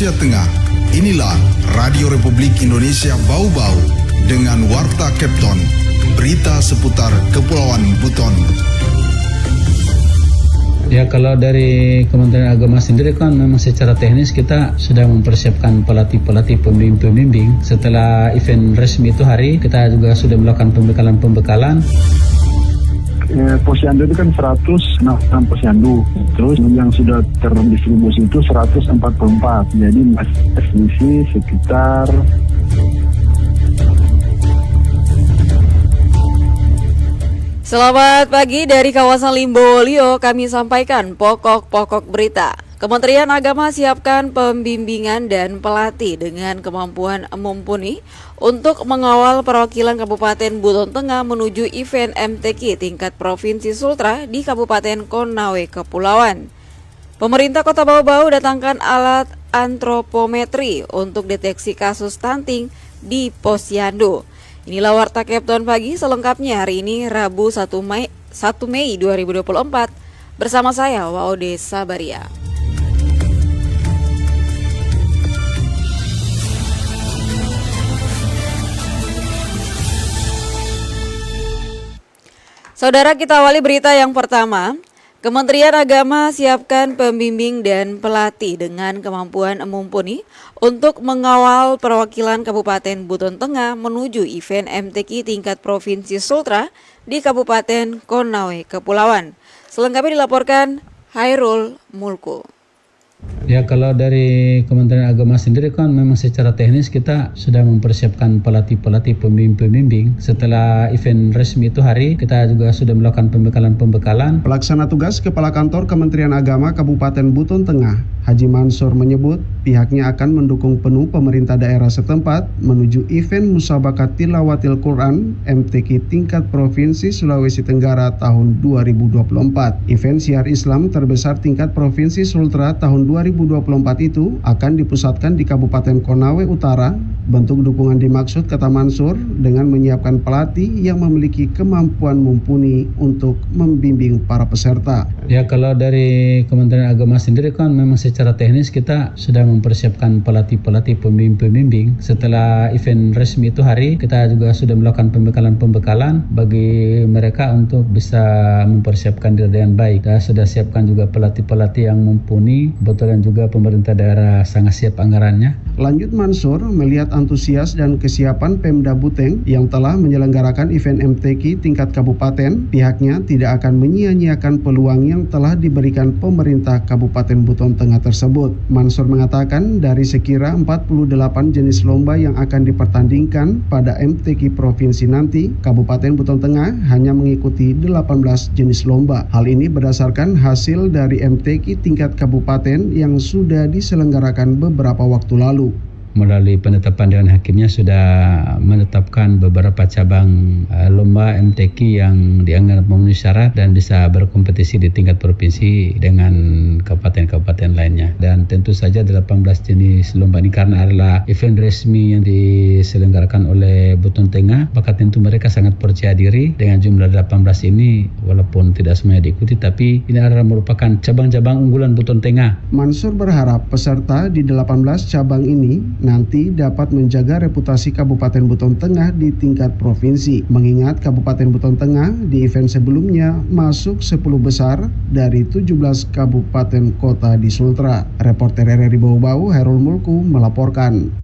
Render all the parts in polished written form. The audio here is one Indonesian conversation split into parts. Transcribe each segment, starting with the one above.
Indonesia Tengah. Inilah Radio Republik Indonesia Bau-Bau dengan Warta Kepton, berita seputar Kepulauan Buton. Ya, kalau dari Kementerian Agama sendiri kan memang secara teknis kita sudah mempersiapkan pelatih pembimbing. Setelah event resmi itu hari, kita juga sudah melakukan pembekalan. Posyandu itu kan 106 posyandu, terus yang sudah terdistribusi itu 144, jadi masih sekitar. Selamat pagi dari kawasan Limbolio, kami sampaikan pokok-pokok berita. Kementerian Agama siapkan pembimbingan dan pelatih dengan kemampuan mumpuni untuk mengawal perwakilan Kabupaten Buton Tengah menuju event MTQ tingkat Provinsi Sultra di Kabupaten Konawe Kepulauan. Pemerintah Kota Bau-Bau datangkan alat antropometri untuk deteksi kasus stunting di Posyandu. Inilah Warta Kepton pagi selengkapnya hari ini Rabu 1 Mei 2024 bersama saya Waode Sabaria. Saudara, kita awali berita yang pertama. Kementerian Agama siapkan pembimbing dan pelatih dengan kemampuan mumpuni untuk mengawal perwakilan Kabupaten Buton Tengah menuju event MTQ tingkat Provinsi Sultra di Kabupaten Konawe Kepulauan. Selengkapnya dilaporkan Hairul Mulku. Ya, kalau dari Kementerian Agama sendiri kan memang secara teknis kita sudah mempersiapkan pelatih pembimbing. Setelah event resmi itu hari, kita juga sudah melakukan pembekalan. Pelaksana tugas Kepala Kantor Kementerian Agama Kabupaten Buton Tengah, Haji Mansur menyebut pihaknya akan mendukung penuh pemerintah daerah setempat menuju event Musabakat Tilawatil Quran MTQ tingkat Provinsi Sulawesi Tenggara tahun 2024. Event Syiar Islam terbesar tingkat Provinsi Sultra tahun 2024 itu akan dipusatkan di Kabupaten Konawe Utara. Bentuk dukungan dimaksud, kata Mansur, dengan menyiapkan pelatih yang memiliki kemampuan mumpuni untuk membimbing para peserta. Ya, kalau dari Kementerian Agama sendiri kan memang secara teknis kita sudah mempersiapkan pelatih pembimbing. Setelah event resmi itu hari, kita juga sudah melakukan pembekalan bagi mereka untuk bisa mempersiapkan diri dengan baik. Kita sudah siapkan juga pelatih yang mumpuni. Kebetulan juga pemerintah daerah sangat siap anggarannya. Lanjut Mansur melihat antusias dan kesiapan Pemda Buteng yang telah menyelenggarakan event MTQ tingkat kabupaten, pihaknya tidak akan menyia-nyiakan peluang yang telah diberikan pemerintah Kabupaten Buton Tengah tersebut. Mansur mengatakan dari sekira 48 jenis lomba yang akan dipertandingkan pada MTQ provinsi nanti, Kabupaten Buton Tengah hanya mengikuti 18 jenis lomba. Hal ini berdasarkan hasil dari MTQ tingkat kabupaten yang sudah diselenggarakan beberapa waktu lalu. Melalui penetapan Dewan Hakimnya sudah menetapkan beberapa cabang lomba MTQ yang dianggap memenuhi syarat dan bisa berkompetisi di tingkat provinsi dengan kabupaten-kabupaten lainnya. Dan tentu saja 18 jenis lomba ini karena adalah event resmi yang diselenggarakan oleh Buton Tengah, maka tentu mereka sangat percaya diri dengan jumlah 18 ini, walaupun tidak semuanya diikuti, tapi ini adalah merupakan cabang-cabang unggulan Buton Tengah. Mansur berharap peserta di 18 cabang ini nanti dapat menjaga reputasi Kabupaten Buton Tengah di tingkat provinsi. Mengingat Kabupaten Buton Tengah di event sebelumnya masuk 10 besar dari 17 kabupaten kota di Sultra. Reporter RRI Bau-Bau, Hairul Mulku melaporkan.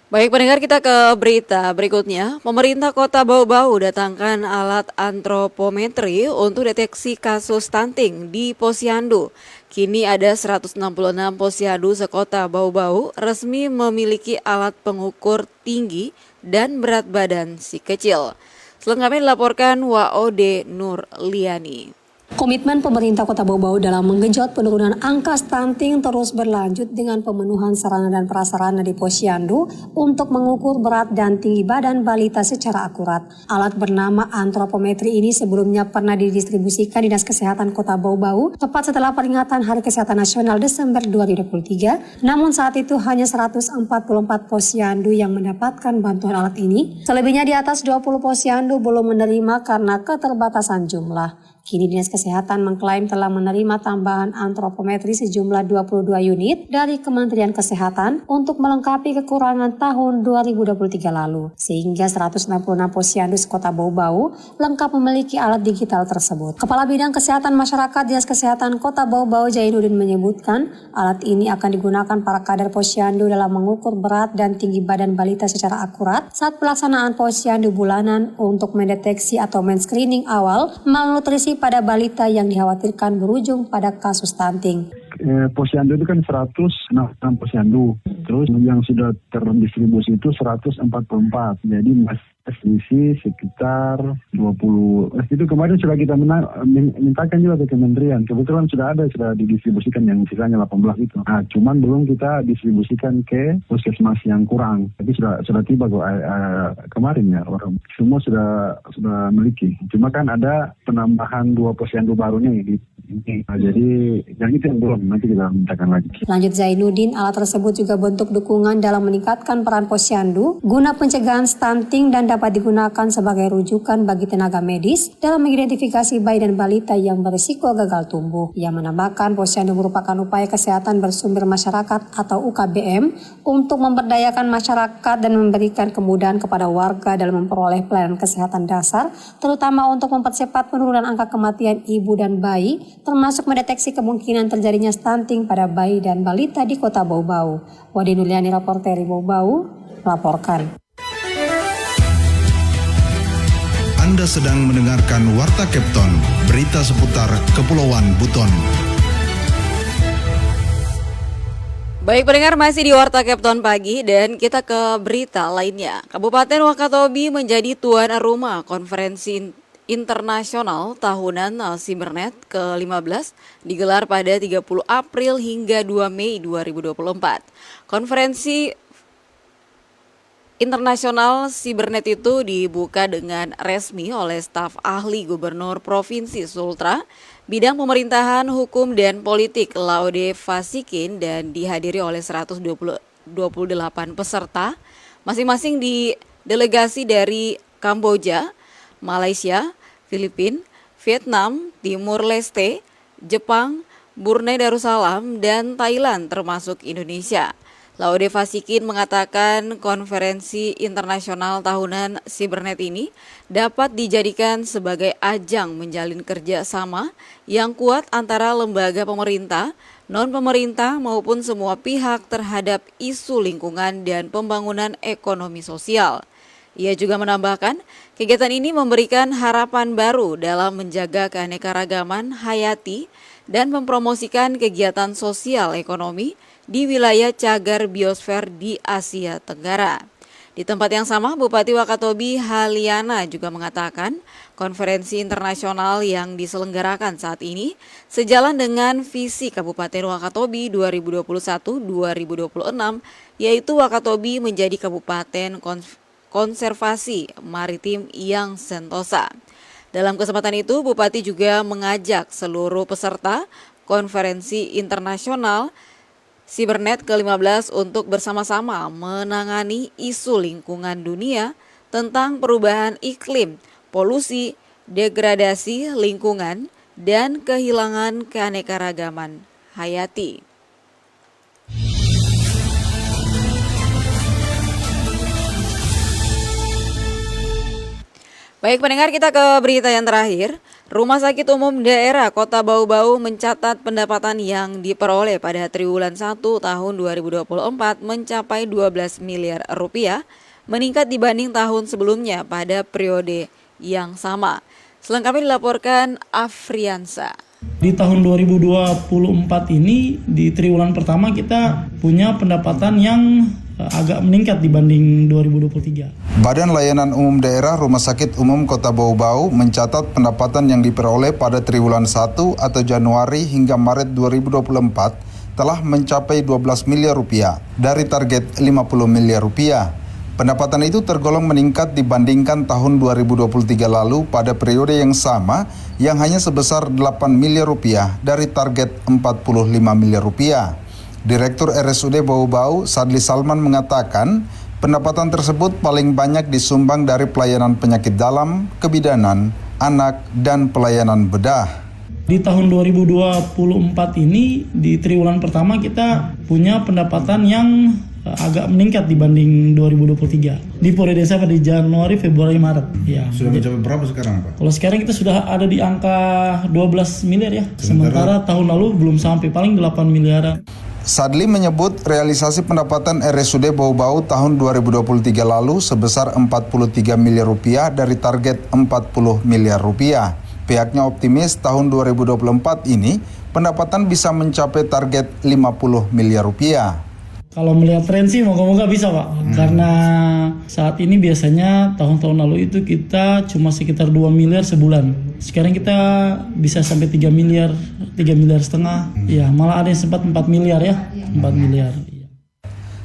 Baik pendengar, kita ke berita berikutnya. Pemerintah Kota Bau-Bau datangkan alat antropometri untuk deteksi kasus stunting di Posyandu. Kini ada 166 posyandu sekota Bau-Bau resmi memiliki alat pengukur tinggi dan berat badan si kecil. Selengkapnya dilaporkan Waode Nurliani. Komitmen pemerintah Kota Bau-Bau dalam menggenjot penurunan angka stunting terus berlanjut dengan pemenuhan sarana dan prasarana di posyandu untuk mengukur berat dan tinggi badan balita secara akurat. Alat bernama antropometri ini sebelumnya pernah didistribusikan Dinas Kesehatan Kota Bau-Bau tepat setelah peringatan Hari Kesehatan Nasional Desember 2023. Namun saat itu hanya 144 posyandu yang mendapatkan bantuan alat ini. Selebihnya di atas 20 posyandu belum menerima karena keterbatasan jumlah. Kini Dinas Kesehatan mengklaim telah menerima tambahan antropometri sejumlah 22 unit dari Kementerian Kesehatan untuk melengkapi kekurangan tahun 2023 lalu. Sehingga 166 posyandu sekota Bau-Bau lengkap memiliki alat digital tersebut. Kepala Bidang Kesehatan Masyarakat Dinas Kesehatan Kota Bau-Bau Zainuddin menyebutkan alat ini akan digunakan para kader posyandu dalam mengukur berat dan tinggi badan balita secara akurat saat pelaksanaan posyandu bulanan untuk mendeteksi atau men-screening awal malnutrisi pada balita yang dikhawatirkan berujung pada kasus stunting. Posyandu itu kan 106 posyandu, terus yang sudah terdistribusi itu 144, jadi masih selisih sekitar 20. Itu kemarin sudah kita mintakan juga ke kementerian, kebetulan sudah didistribusikan yang sisanya 18 itu. Nah, cuman belum kita distribusikan ke puskesmas yang kurang, tapi sudah tiba kok kemarin ya, orang semua sudah memiliki. Cuma kan ada penambahan 2 posyandu barunya ini. Nah, jadi yang itu yang belum, nanti kita mintakan lagi. Lanjut Zainuddin, alat tersebut juga bentuk dukungan dalam meningkatkan peran posyandu guna pencegahan stunting dan dapat digunakan sebagai rujukan bagi tenaga medis dalam mengidentifikasi bayi dan balita yang berisiko gagal tumbuh. Ia menambahkan posyandu merupakan upaya kesehatan bersumber masyarakat atau UKBM untuk memberdayakan masyarakat dan memberikan kemudahan kepada warga dalam memperoleh pelayanan kesehatan dasar, terutama untuk mempercepat penurunan angka kematian ibu dan bayi, termasuk mendeteksi kemungkinan terjadinya stunting pada bayi dan balita di Kota Bau-Bau. Wadi Nuliani, reporter Bau-Bau, melaporkan. Anda sedang mendengarkan Warta Kepton, berita seputar Kepulauan Buton. Baik pendengar, masih di Warta Kepton pagi dan kita ke berita lainnya. Kabupaten Wakatobi menjadi tuan rumah konferensi internasional tahunan Sibernet ke-15 digelar pada 30 April hingga 2 Mei 2024. Konferensi internasional Sibernet itu dibuka dengan resmi oleh staf ahli Gubernur Provinsi Sultra, bidang pemerintahan, hukum, dan politik Laude Fasikin dan dihadiri oleh 128 peserta, masing-masing di delegasi dari Kamboja, Malaysia, Filipina, Vietnam, Timur Leste, Jepang, Brunei Darussalam, dan Thailand termasuk Indonesia. Laude Fasikin mengatakan konferensi internasional tahunan Sibernet ini dapat dijadikan sebagai ajang menjalin kerjasama yang kuat antara lembaga pemerintah, non-pemerintah maupun semua pihak terhadap isu lingkungan dan pembangunan ekonomi sosial. Ia juga menambahkan, kegiatan ini memberikan harapan baru dalam menjaga keanekaragaman hayati dan mempromosikan kegiatan sosial ekonomi di wilayah cagar biosfer di Asia Tenggara. Di tempat yang sama, Bupati Wakatobi Haliana juga mengatakan konferensi internasional yang diselenggarakan saat ini sejalan dengan visi Kabupaten Wakatobi 2021-2026, yaitu Wakatobi menjadi Kabupaten Konservasi Maritim yang sentosa. Dalam kesempatan itu, Bupati juga mengajak seluruh peserta konferensi internasional Sibernet ke-15 untuk bersama-sama menangani isu lingkungan dunia tentang perubahan iklim, polusi, degradasi lingkungan, dan kehilangan keanekaragaman hayati. Baik pendengar, kita ke berita yang terakhir. Rumah Sakit Umum Daerah Kota Bau-Bau mencatat pendapatan yang diperoleh pada triwulan 1 tahun 2024 mencapai 12 miliar rupiah, meningkat dibanding tahun sebelumnya pada periode yang sama. Selengkapnya dilaporkan Afriansa. Di tahun 2024 ini, di triwulan pertama kita punya pendapatan yang agak meningkat dibanding 2023. Badan Layanan Umum Daerah Rumah Sakit Umum Kota Bau-Bau mencatat pendapatan yang diperoleh pada triwulan 1 atau Januari hingga Maret 2024 telah mencapai 12 miliar rupiah dari target 50 miliar rupiah. Pendapatan itu tergolong meningkat dibandingkan tahun 2023 lalu pada periode yang sama yang hanya sebesar 8 miliar rupiah dari target 45 miliar rupiah. Direktur RSUD Bau-Bau, Sadli Salman mengatakan, pendapatan tersebut paling banyak disumbang dari pelayanan penyakit dalam, kebidanan, anak, dan pelayanan bedah. Di tahun 2024 ini di triwulan pertama kita punya pendapatan yang agak meningkat dibanding 2023. Di Polda Desa pada Januari, Februari, Maret. Ya. Sudah mencapai berapa sekarang, Pak? Kalau sekarang kita sudah ada di angka 12 miliar ya. Sementara tahun lalu belum sampai, paling 8 miliaran. Sadli menyebut realisasi pendapatan RSUD Bau-Bau tahun 2023 lalu sebesar 43 miliar rupiah dari target 40 miliar rupiah. Pihaknya optimis tahun 2024 ini pendapatan bisa mencapai target 50 miliar rupiah. Kalau melihat tren sih moga-moga bisa Pak. Karena saat ini biasanya tahun-tahun lalu itu kita cuma sekitar 2 miliar sebulan. Sekarang kita bisa sampai 3 miliar, 3 miliar setengah. Ya, malah ada yang sempat 4 miliar ya. 4 miliar.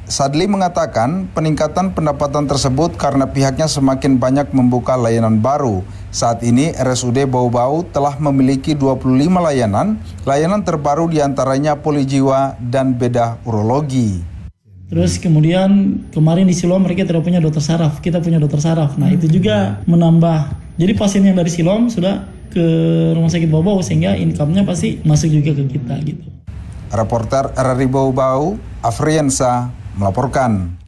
Sadli mengatakan peningkatan pendapatan tersebut karena pihaknya semakin banyak membuka layanan baru. Saat ini RSUD Bau-Bau telah memiliki 25 layanan terbaru diantaranya polijiwa dan bedah urologi. Terus kemudian kemarin di Siloam mereka tidak punya dokter saraf, kita punya dokter saraf. Nah itu juga menambah. Jadi pasien yang dari Siloam sudah ke rumah sakit Bau-Bau sehingga income-nya pasti masuk juga ke kita gitu. Reporter RRI Bau-Bau, Afriensa melaporkan.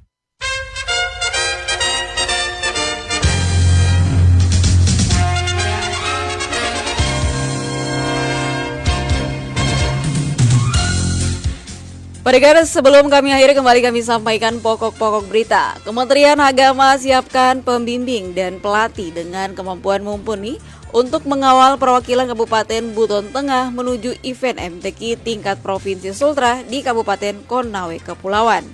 Pendengar, sebelum kami akhiri kembali kami sampaikan pokok-pokok berita. Kementerian Agama siapkan pembimbing dan pelatih dengan kemampuan mumpuni untuk mengawal perwakilan Kabupaten Buton Tengah menuju event MTQ tingkat Provinsi Sultra di Kabupaten Konawe Kepulauan.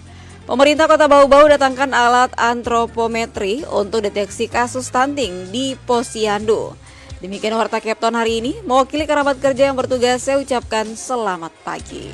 Pemerintah Kota Bau-Bau datangkan alat antropometri untuk deteksi kasus stunting di Posyandu. Demikian Warta Kepton hari ini. Mewakili kerabat kerja yang bertugas, saya ucapkan selamat pagi.